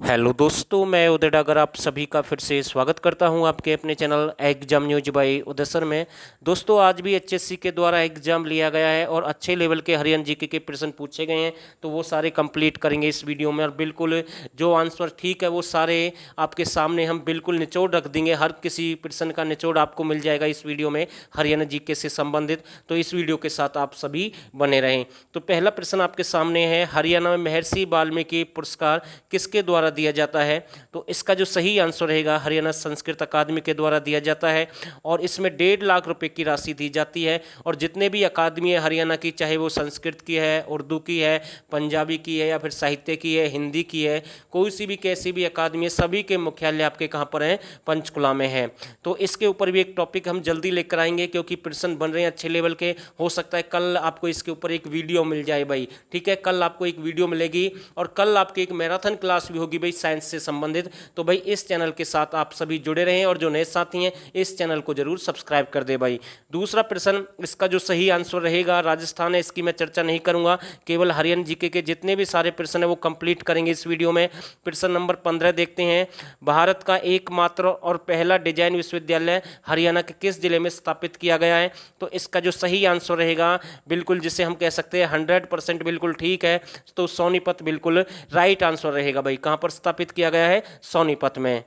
Hello दोस्तों, मैं उदय डागर आप सभी का फिर से स्वागत करता हूं आपके अपने चैनल एग्जाम न्यूज बाय उदय सर में। दोस्तों, आज भी एचएससी के द्वारा एग्जाम लिया गया है और अच्छे लेवल के हरियाणा जीके के प्रश्न पूछे गए हैं, तो वो सारे कंप्लीट करेंगे इस वीडियो में। और बिल्कुल जो आंसर ठीक है वो सारे आपके सामने हम बिल्कुल निचोड़ रख देंगे। हर किसी प्रश्न का निचोड़ आपको मिल जाएगा इस वीडियो में हरियाणा जीके से संबंधित, तो इस वीडियो के साथ आप सभी बने रहें। तो पहला प्रश्न आपके सामने है, हरियाणा में महर्षि वाल्मीकि पुरस्कार किसके द्वारा दिया जाता है? तो इसका जो सही आंसर रहेगा हरियाणा संस्कृत अकादमी के द्वारा दिया जाता है और इसमें 1.5 लाख रुपए की राशि दी जाती है। और जितने भी अकादमी है हरियाणा की, चाहे वो संस्कृत की है, उर्दू की है, पंजाबी की है या फिर साहित्य की है, हिंदी की है, कोई सी भी कैसी भी अकादमी है, सभी के मुख्यालय आपके कहाँ पर हैं? पंचकुला में है। तो इसके ऊपर भी एक टॉपिक हम जल्दी लेकर आएंगे क्योंकि प्रश्न बन रहे हैं अच्छे लेवल के। हो सकता है कल आपको इसके ऊपर एक वीडियो मिल जाए भाई, ठीक है, कल आपको एक वीडियो मिलेगी और कल आपकी एक मैराथन क्लास भी होगी भाई साइंस से संबंधित। तो भाई इस चैनल के साथ आप सभी जुड़े रहें और जो नए साथी हैं इस चैनल को जरूर सब्सक्राइब कर दे भाई। दूसरा प्रश्न, इसका जो सही आंसर रहेगा राजस्थान है, इसकी मैं चर्चा नहीं करूंगा, केवल हरियाणा जीके के जितने भी सारे प्रश्न है वो कंप्लीट करेंगे इस वीडियो में। प्रश्न नंबर 15 देखते हैं, भारत का एकमात्र और पहला डिजाइन विश्वविद्यालय हरियाणा के किस जिले में स्थापित किया गया है? तो इसका जो सही आंसर रहेगा बिल्कुल जिसे हम कह सकते हैं 100% बिल्कुल ठीक है, तो सोनीपत बिल्कुल राइट आंसर रहेगा भाई। कहां पर स्थापित किया गया है? सोनीपत में।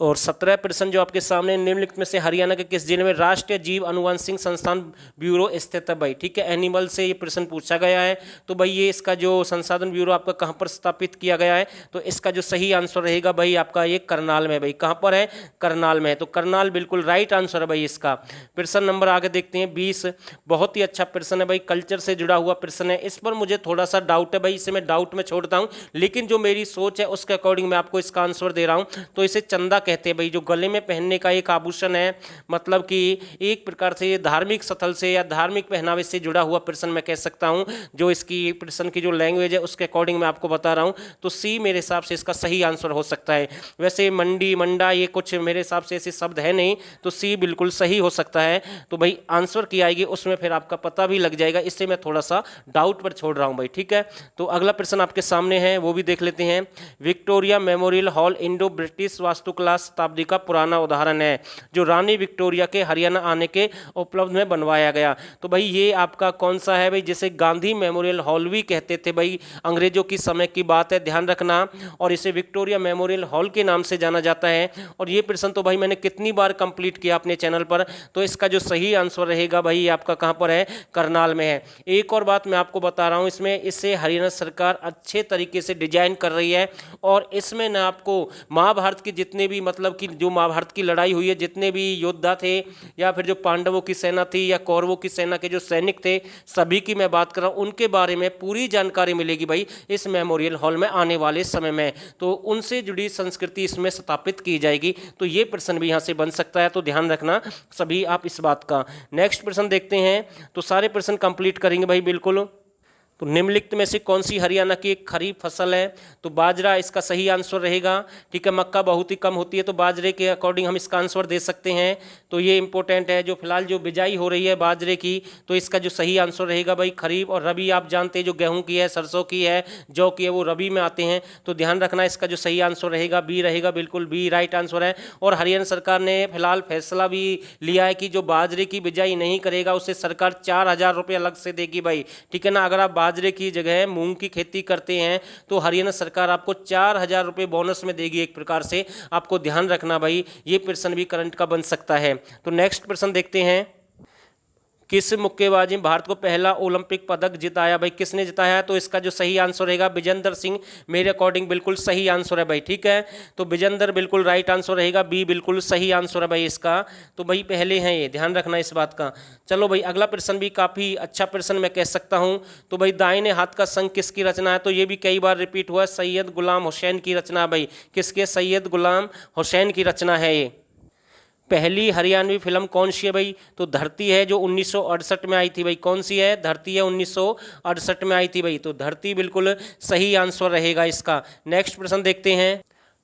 और 17 जो आपके सामने, निम्नलिखित में से हरियाणा के किस जिले में राष्ट्रीय जीव अनुवांशिक संस्थान ब्यूरो स्थित है भाई? ठीक है, एनिमल से ये प्रश्न पूछा गया है। तो भाई ये इसका जो संसाधन ब्यूरो आपका कहाँ पर स्थापित किया गया है? तो इसका जो सही आंसर रहेगा भाई आपका ये करनाल में भाई। कहाँ पर है? करनाल में है, तो करनाल बिल्कुल राइट आंसर है भाई इसका। प्रश्न नंबर आगे देखते हैं 20, बहुत ही अच्छा प्रश्न है भाई, कल्चर से जुड़ा हुआ प्रश्न है। इस पर मुझे थोड़ा सा डाउट है भाई, इसे मैं डाउट में छोड़ता हूँ, लेकिन जो मेरी सोच है उसके अकॉर्डिंग मैं आपको इसका आंसर दे रहा हूँ। तो इसे चंदा कहते हैं भाई, जो गले में पहनने का एक आभूषण है, मतलब कि एक प्रकार से ये धार्मिक स्थल से या धार्मिक पहनावे से जुड़ा हुआ प्रश्न मैं कह सकता हूं। जो इसकी प्रश्न की जो लैंग्वेज है उसके अकॉर्डिंग मैं आपको बता रहा हूं, तो सी मेरे हिसाब से इसका सही आंसर हो सकता है। वैसे मंडी, मंडा ये कुछ मेरे हिसाब से ऐसे शब्द है नहीं, तो सी बिल्कुल सही हो सकता है। तो भाई आंसर की आएगी उसमें फिर आपका पता भी लग जाएगा, इससे मैं थोड़ा सा डाउट पर छोड़ रहा हूं भाई, ठीक है। तो अगला प्रश्न आपके सामने है, वो भी देख लेते हैं। Victoria memorial hall Indo British वास्तुकला शताब्दी का पुराना उदाहरण है, जो रानी विक्टोरिया के हरियाणा आने के उपलब्ध में बनवाया गया। तो भाई ये आपका कौन सा है भाई? जिसे गांधी मेमोरियल हॉल भी कहते थे भाई, अंग्रेजों की समय की बात है, ध्यान रखना। और इसे विक्टोरिया मेमोरियल हॉल के नाम से जाना जाता है। और ये प्रश्न तो भाई मैंने कितनी बार कंप्लीट किया अपने चैनल पर। तो इसका जो सही आंसर रहेगा भाई आपका कहां पर है? करनाल में है। एक और बात मैं आपको बता रहा हूं, इसमें इसे हरियाणा सरकार अच्छे तरीके से डिजाइन कर रही है और इसमें ना आपको महाभारत के जितने भी, मतलब कि जो महाभारत की लड़ाई हुई है, जितने भी योद्धा थे या फिर जो पांडवों की सेना थी या कौरवों की सेना के जो सैनिक थे, सभी की मैं बात कर रहा हूं, उनके बारे में पूरी जानकारी मिलेगी भाई इस मेमोरियल हॉल में आने वाले समय में। तो उनसे जुड़ी संस्कृति इसमें स्थापित की जाएगी। तो ये प्रश्न भी यहां से बन सकता है, तो ध्यान रखना सभी आप इस बात का। नेक्स्ट प्रश्न देखते हैं, तो सारे प्रश्न कंप्लीट करेंगे भाई बिल्कुल। तो निम्नलिखित में से कौन सी हरियाणा की एक खरीफ फसल है? तो बाजरा इसका सही आंसर रहेगा, ठीक है। मक्का बहुत ही कम होती है, तो बाजरे के अकॉर्डिंग हम इसका आंसर दे सकते हैं। तो ये इंपॉर्टेंट है, जो फिलहाल जो बिजाई हो रही है बाजरे की, तो इसका जो सही आंसर रहेगा भाई खरीफ। और रबी आप जानते हैं जो गेहूं की है, सरसों की है, जौ की है, वो रबी में आते हैं। तो ध्यान रखना इसका जो सही आंसर रहेगा बी रहेगा, बिल्कुल बी राइट आंसर है। और हरियाणा सरकार ने फिलहाल फैसला भी लिया है कि जो बाजरे की बिजाई नहीं करेगा उसे सरकार 4,000 रुपये अलग से देगी भाई, ठीक है ना। अगर आप बाजरे की जगह मूंग की खेती करते हैं तो हरियाणा सरकार आपको 4,000 रुपये बोनस में देगी, एक प्रकार से। आपको ध्यान रखना भाई, ये प्रश्न भी करंट का बन सकता है। तो नेक्स्ट प्रश्न देखते हैं, किस मुक्केबाजी में भारत को पहला ओलंपिक पदक जिताया भाई? किसने जिताया? तो इसका जो सही आंसर रहेगा विजेंदर सिंह, मेरे अकॉर्डिंग बिल्कुल सही आंसर है भाई, ठीक है। तो विजेंदर बिल्कुल राइट आंसर रहेगा, बी बिल्कुल सही आंसर है भाई इसका। तो भाई पहले हैं ये, ध्यान रखना इस बात का। चलो भाई अगला प्रश्न भी काफ़ी अच्छा प्रश्न मैं कह सकता हूँ। तो भाई दाहिने हाथ का संघ किसकी रचना है? तो ये भी कई बार रिपीट हुआ है, सैयद गुलाम हुसैन की रचना है भाई। किसके? सैयद गुलाम हुसैन की रचना है ये। पहली हरियाणवी फिल्म कौन सी है भाई? तो धरती है, जो 1968 में आई थी भाई। कौन सी है? धरती है, 1968 में आई थी भाई। तो धरती बिल्कुल सही आंसर रहेगा इसका। नेक्स्ट प्रश्न देखते हैं,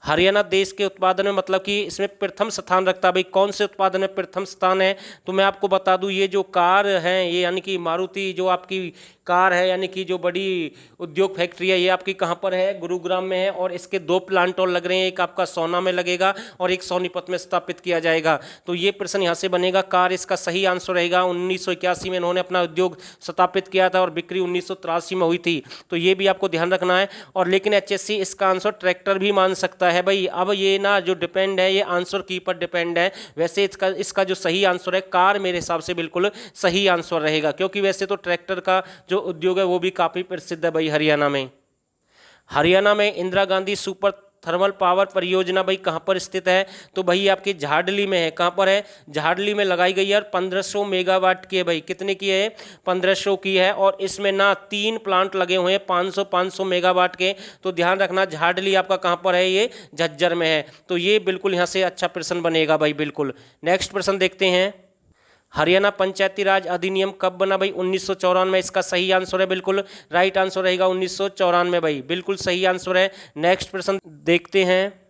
हरियाणा देश के उत्पादन में मतलब कि इसमें प्रथम स्थान रखता है भाई। कौन से उत्पादन में प्रथम स्थान है? तो मैं आपको बता दूं, ये जो कार है, ये यानी कि मारुति जो आपकी कार है, यानी कि जो बड़ी उद्योग फैक्ट्री है, ये आपकी कहाँ पर है? गुरुग्राम में है। और इसके 2 प्लांट और लग रहे हैं, एक आपका सोना में लगेगा और एक सोनीपत में स्थापित किया जाएगा। तो ये प्रश्न यहाँ से बनेगा, कार इसका सही आंसर रहेगा। 1981 में इन्होंने अपना उद्योग स्थापित किया था और बिक्री 1983 में हुई थी। तो ये भी आपको ध्यान रखना है। और लेकिन HSC इसका आंसर ट्रैक्टर भी मान सकता है भाई। अब ये ना जो डिपेंड है, ये आंसर की पर डिपेंड है। वैसे इसका जो सही आंसर है कार, मेरे हिसाब से बिल्कुल सही आंसर रहेगा, क्योंकि वैसे तो ट्रैक्टर का जो उद्योग है वो भी काफ़ी प्रसिद्ध है भाई हरियाणा में। हरियाणा में Indira Gandhi super thermal power परियोजना भाई कहाँ पर स्थित है? तो भाई आपकी झाड़ली में है। कहाँ पर है? झाड़ली में लगाई गई है और 1500 मेगावाट की है भाई। कितने की है? 1500 की है। और इसमें ना 3 प्लांट लगे हुए हैं 500 मेगावाट के। तो ध्यान रखना, झाड़ली आपका कहाँ पर है? ये झज्जर में है। तो ये बिल्कुल यहाँ से अच्छा प्रश्न बनेगा भाई बिल्कुल। नेक्स्ट प्रश्न देखते हैं, हरियाणा पंचायती राज अधिनियम कब बना भाई? 1994 में। इसका सही आंसर है बिल्कुल, राइट आंसर रहेगा 1994 भाई, बिल्कुल सही आंसर है। नेक्स्ट प्रश्न देखते हैं,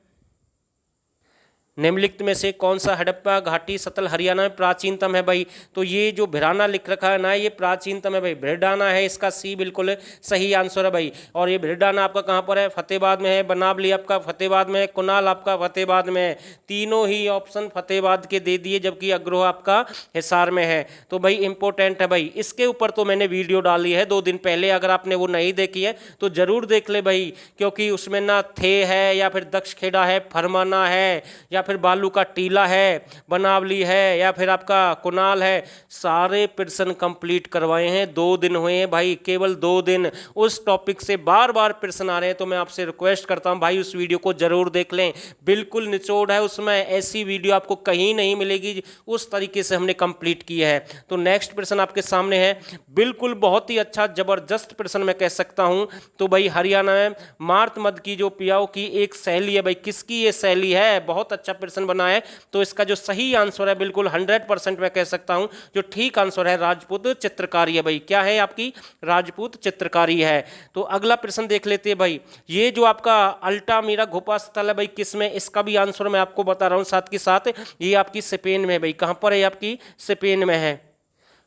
निम्नलिखित में से कौन सा हड़प्पा घाटी सतल हरियाणा में प्राचीनतम है भाई? तो ये जो भिराना लिख रखा है ना, ये प्राचीनतम है भाई, भिरडाना है। इसका सी बिल्कुल सही आंसर है भाई। और ये भिरडाना आपका कहाँ पर है? फतेहाबाद में है। बनावली आपका फतेहाबाद में है। कुनाल आपका फतेहाबाद में है। तीनों ही ऑप्शन फतेहाबाद के दे दिए, जबकि अग्रोह आपका हिसार में है। तो भाई इंपॉर्टेंट है भाई। इसके ऊपर तो मैंने वीडियो डाली है 2 दिन पहले, अगर आपने वो नहीं देखी है तो जरूर देख ले भाई, क्योंकि उसमें ना थे है, या फिर दक्षखेड़ा है, फरमाना है, या फिर बालू का टीला है, बनावली है, या फिर आपका कुनाल है, सारे प्रश्न कंप्लीट करवाए हैं। 2 दिन हुए हैं भाई, केवल 2 दिन। उस टॉपिक से बार बार प्रश्न आ रहे हैं, तो मैं आपसे रिक्वेस्ट करता हूं भाई उस वीडियो को जरूर देख लें। बिल्कुल निचोड़ है उसमें, ऐसी वीडियो आपको कहीं नहीं मिलेगी। उस तरीके से हमने कंप्लीट की है। तो नेक्स्ट प्रश्न आपके सामने है, बिल्कुल बहुत ही अच्छा जबरदस्त प्रश्न मैं कह सकता हूं। तो भाई हरियाणा में मार्त मद की जो पियाओ की एक शैली है भाई, किसकी ये शैली है? बहुत अच्छा प्रश्न बना है। तो इसका जो सही आंसर है बिल्कुल 100% मैं कह सकता हूं, जो ठीक आंसर है राजपूत चित्रकारी है भाई। क्या है? आपकी राजपूत चित्रकारी है। तो अगला प्रश्न देख लेते हैं भाई, ये जो आपका अल्टामीरा गुफा स्थल है भाई किस में? इसका भी आंसर मैं आपको बता रहा हूं साथ के साथ। ये आपकी स्पेन में है भाई। कहां पर है? आपकी स्पेन में है।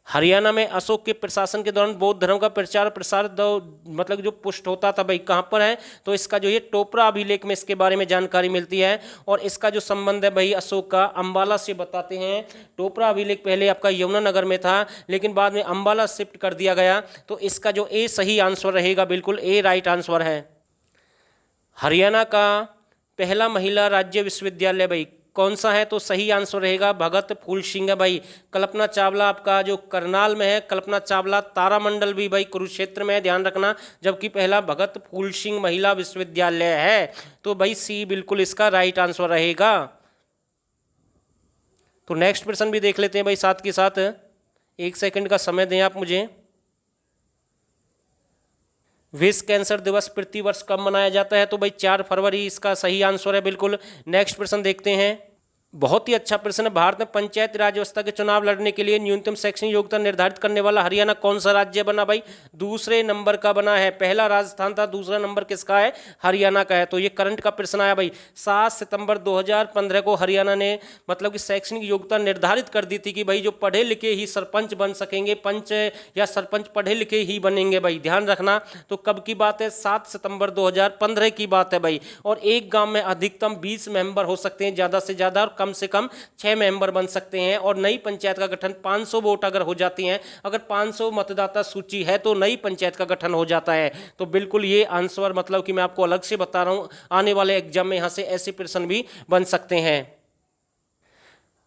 हरियाणा में अशोक के प्रशासन के दौरान बौद्ध धर्म का प्रचार प्रसार मतलब जो पुष्ट होता था भाई, कहाँ पर है? तो इसका जो ये टोपरा अभिलेख में इसके बारे में जानकारी मिलती है। और इसका जो संबंध है भाई अशोक का अंबाला से बताते हैं। टोपरा अभिलेख पहले आपका यमुनानगर में था, लेकिन बाद में अंबाला शिफ्ट कर दिया गया। तो इसका जो ए सही आंसर रहेगा, बिल्कुल ए राइट आंसर है। हरियाणा का पहला महिला राज्य विश्वविद्यालय भाई कौन सा है? तो सही आंसर रहेगा भगत फूल सिंह है भाई। कल्पना चावला आपका जो करनाल में है, कल्पना चावला तारामंडल भी भाई कुरुक्षेत्र में है, ध्यान रखना। जबकि पहला भगत फूल सिंह महिला विश्वविद्यालय है। तो भाई सी बिल्कुल इसका राइट आंसर रहेगा। तो नेक्स्ट प्रश्न भी देख लेते हैं भाई साथ के साथ। 1 सेकंड का समय दें आप मुझे। विश्व कैंसर दिवस प्रतिवर्ष कब मनाया जाता है? तो भाई 4 फरवरी इसका सही आंसर है बिल्कुल। नेक्स्ट प्रश्न देखते हैं, बहुत ही अच्छा प्रश्न है। भारत में पंचायत राज व्यवस्था के चुनाव लड़ने के लिए न्यूनतम शैक्षणिक योग्यता निर्धारित करने वाला हरियाणा कौन सा राज्य बना भाई? दूसरे नंबर का बना है। पहला राजस्थान था, दूसरा नंबर किसका है? हरियाणा का है। तो ये करंट का प्रश्न आया भाई। 7 सितंबर 2015 को हरियाणा ने मतलब कि शैक्षणिक योग्यता निर्धारित कर दी थी कि भाई जो पढ़े लिखे ही सरपंच बन सकेंगे, पंच या सरपंच पढ़े लिखे ही बनेंगे भाई, ध्यान रखना। तो कब की बात है? 7 सितंबर 2015 की बात है भाई। और एक गाँव में अधिकतम 20 मेंबर हो सकते हैं, ज़्यादा से ज़्यादा, और कम से कम 6 मेंबर बन सकते हैं। और नई पंचायत का गठन 500 वोट अगर हो जाती हैं, अगर 500 मतदाता सूची है तो नई पंचायत का गठन हो जाता है। तो बिल्कुल ये आंसर मतलब कि मैं आपको अलग से बता रहा हूं, आने वाले एग्जाम में यहां से ऐसे प्रश्न भी बन सकते हैं।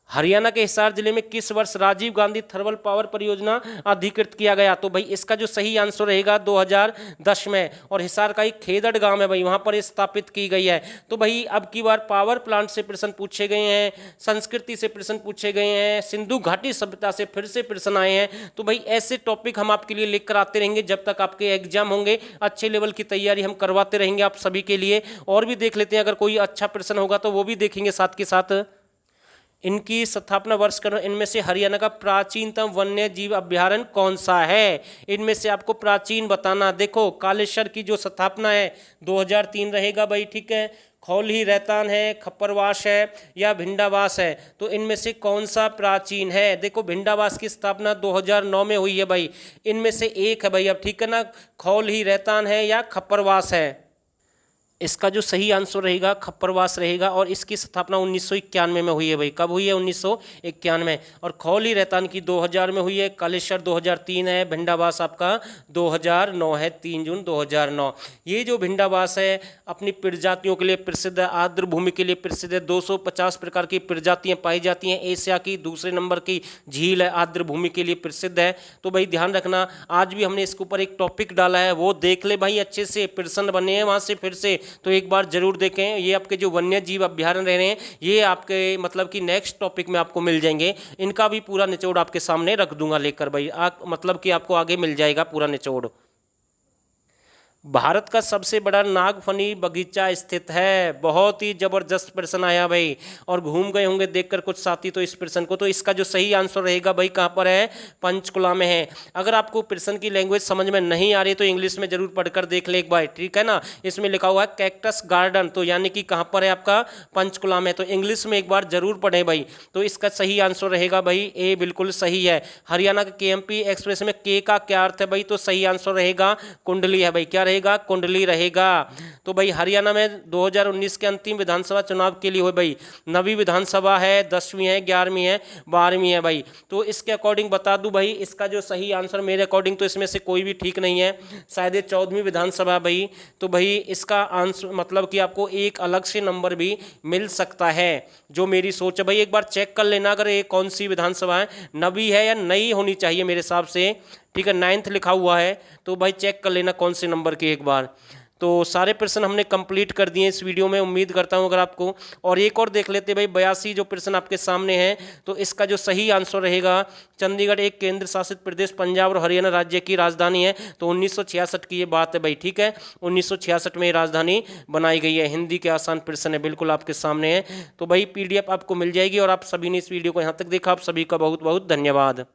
हरियाणा के हिसार जिले में किस वर्ष राजीव गांधी थर्मल पावर परियोजना अधिकृत किया गया? तो भाई इसका जो सही आंसर रहेगा 2010 में। और हिसार का एक खेदड़ गांव है भाई, वहां पर स्थापित की गई है। तो भाई अब की बार पावर प्लांट से प्रश्न पूछे गए हैं, संस्कृति से प्रश्न पूछे गए हैं, सिंधु घाटी सभ्यता से फिर से प्रश्न आए हैं। तो भाई ऐसे टॉपिक हम आपके लिए लेकर आते रहेंगे जब तक आपके एग्जाम होंगे। अच्छे लेवल की तैयारी हम करवाते रहेंगे आप सभी के लिए। और भी देख लेते हैं, अगर कोई अच्छा प्रश्न होगा तो वो भी देखेंगे साथ के साथ। इनकी स्थापना वर्ष कर इनमें से हरियाणा का प्राचीनतम वन्य जीव अभयारण्य कौन सा है? इनमें से आपको प्राचीन बताना। देखो कालेश्वर की जो स्थापना है 2003 रहेगा भाई, ठीक है। खौली रैतान है, खप्परवास है या भिंडावास है, तो इनमें से कौन सा प्राचीन है? देखो भिंडावास की स्थापना 2009 में हुई है भाई, इनमें से एक है भाई अब, ठीक है ना। खौली रैतान है या खप्परवास है। इसका जो सही आंसर रहेगा खप्परवास रहेगा, और इसकी स्थापना 1991 में हुई है भाई। कब हुई है? 1991। और खौली रैतान की 2000 में हुई है, कालेश्वर 2003 है, भिंडावास आपका 2009 है, 3 जून 2009। ये जो भिंडावास है अपनी प्रजातियों के लिए प्रसिद्ध है, आर्द्र भूमि के लिए प्रसिद्ध है। 250 प्रकार की प्रजातियां पाई जाती हैं। एशिया की दूसरे नंबर की झील है, आर्द्र भूमि के लिए प्रसिद्ध है। तो भाई ध्यान रखना, आज भी हमने इसके ऊपर एक टॉपिक डाला है, वो देख ले भाई अच्छे से, प्रश्न बने हैं वहाँ से फिर से, तो एक बार जरूर देखें। ये आपके जो वन्य जीव अभ्यारण्य रह रहे हैं, ये आपके मतलब कि नेक्स्ट टॉपिक में आपको मिल जाएंगे। इनका भी पूरा निचोड़ आपके सामने रख दूंगा लेकर भाई, मतलब कि आपको आगे मिल जाएगा पूरा निचोड़। भारत का सबसे बड़ा नागफनी बगीचा स्थित है। बहुत ही जबरदस्त प्रश्न आया भाई, और घूम गए होंगे देखकर कुछ साथी तो इस प्रश्न को। तो इसका जो सही आंसर रहेगा भाई कहाँ पर है? पंचकुला में है। अगर आपको प्रश्न की लैंग्वेज समझ में नहीं आ रही तो इंग्लिश में जरूर पढ़कर देख ले एक बार, ठीक है ना। इसमें लिखा हुआ है कैक्टस गार्डन, तो यानी कि कहाँ पर है आपका? पंचकुला में। तो इंग्लिश में एक बार जरूर पढ़े भाई। तो इसका सही आंसर रहेगा भाई ए, बिल्कुल सही है। हरियाणा के केएमपी एक्सप्रेस में के का क्या अर्थ है भाई? तो सही आंसर रहेगा कुंडली है भाई। क्या रहेगा? कुंडली रहेगा। तो भाई हरियाणा में 2019 के अंतिम विधानसभा चुनाव के लिए हो भाई, नवी विधानसभा है, 10वीं है, 11वीं है, 12वीं है भाई। तो इसके अकॉर्डिंग बता दूं भाई, इसका जो सही आंसर मेरे अकॉर्डिंग तो इसमें से कोई भी ठीक नहीं है, शायद ये 14वीं विधानसभा भाई। तो भाई इसका आंसर मतलब कि आपको एक अलग से नंबर भी मिल सकता है, जो मेरी सोच है भाई। एक बार चेक कर लेना अगर ये कौन सी विधानसभा है, नवी है या नई होनी चाहिए मेरे हिसाब से, ठीक है। 9th लिखा हुआ है, तो भाई चेक कर लेना कौन से नंबर की एक बार। तो सारे प्रश्न हमने कंप्लीट कर दिए इस वीडियो में, उम्मीद करता हूं अगर आपको। और एक और देख लेते भाई, 82 जो प्रश्न आपके सामने हैं, तो इसका जो सही आंसर रहेगा, चंडीगढ़ एक केंद्र शासित प्रदेश पंजाब और हरियाणा राज्य की राजधानी है। तो 1966 की ये बात है भाई, ठीक है। 1966 में राजधानी बनाई गई है। हिंदी के आसान प्रश्न है, बिल्कुल आपके सामने है। तो भाई PDF आपको मिल जाएगी। और आप सभी ने इस वीडियो को यहाँ तक देखा, आप सभी का बहुत बहुत धन्यवाद।